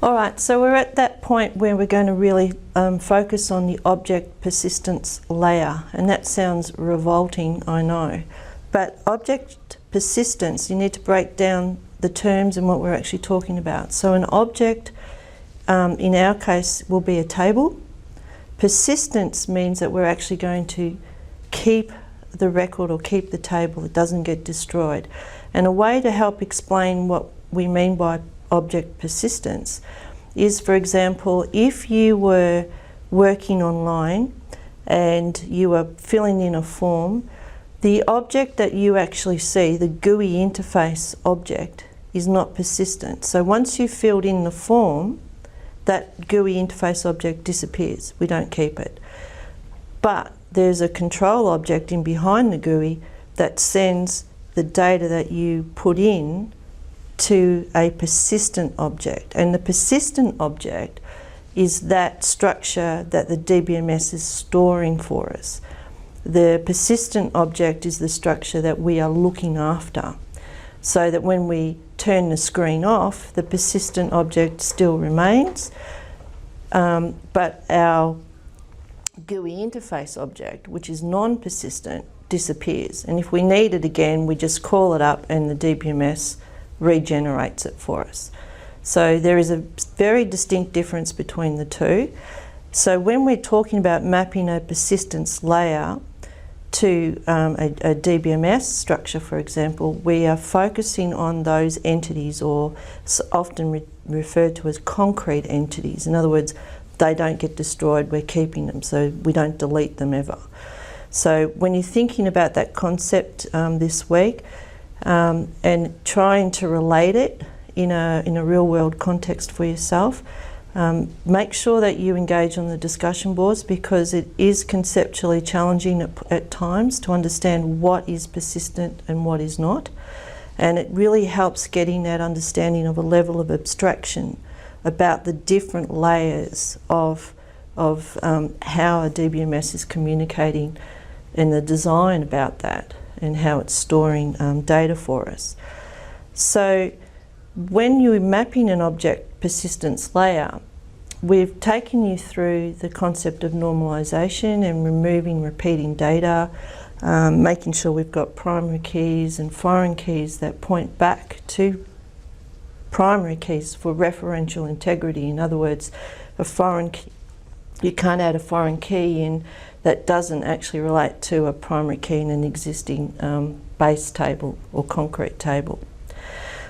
Alright, so we're at that point where we're going to really focus on the object persistence layer, and that sounds revolting, I know. But object persistence, you need to break down the terms and what we're actually talking about. So an object, in our case, will be a table. Persistence means that we're actually going to keep the record or keep the table, it doesn't get destroyed. And a way to help explain what we mean by object persistence is, for example, if you were working online and you were filling in a form, the object that you actually see, the GUI interface object, is not persistent. So once you've filled in the form, that GUI interface object disappears. We don't keep it. But there's a control object in behind the GUI that sends the data that you put in to a persistent object. And the persistent object is that structure that the DBMS is storing for us. The persistent object is the structure that we are looking after, so that when we turn the screen off, the persistent object still remains, but our GUI interface object, which is non-persistent, disappears. And if we need it again, we just call it up and the DBMS regenerates it for us. So there is a very distinct difference between the two. So when we're talking about mapping a persistence layer to a DBMS structure, for example, we are focusing on those entities, or often referred to as concrete entities. In other words, they don't get destroyed, we're keeping them, so we don't delete them ever. So when you're thinking about that concept this week and trying to relate it in a real world context for yourself, make sure that you engage on the discussion boards, because it is conceptually challenging at times to understand what is persistent and what is not. And it really helps getting that understanding of a level of abstraction about the different layers of how a DBMS is communicating and the design about that and how it's storing data for us. So when you're mapping an object persistence layer, we've taken you through the concept of normalization and removing repeating data, making sure we've got primary keys and foreign keys that point back to primary keys for referential integrity. In other words, a foreign key, you can't add a foreign key in that doesn't actually relate to a primary key in an existing base table or concrete table.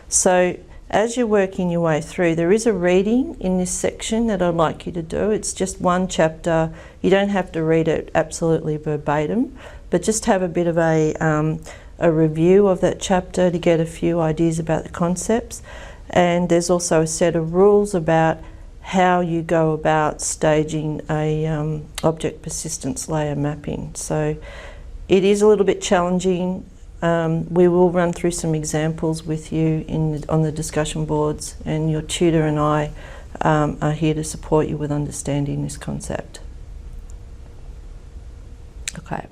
So as you're working your way through, there is a reading in this section that I'd like you to do. It's just one chapter. You don't have to read it absolutely verbatim, but just have a bit of a review of that chapter to get a few ideas about the concepts. And there's also a set of rules about how you go about staging a object persistence layer mapping. So it is a little bit challenging. We will run through some examples with you on the discussion boards, and your tutor and I are here to support you with understanding this concept. Okay.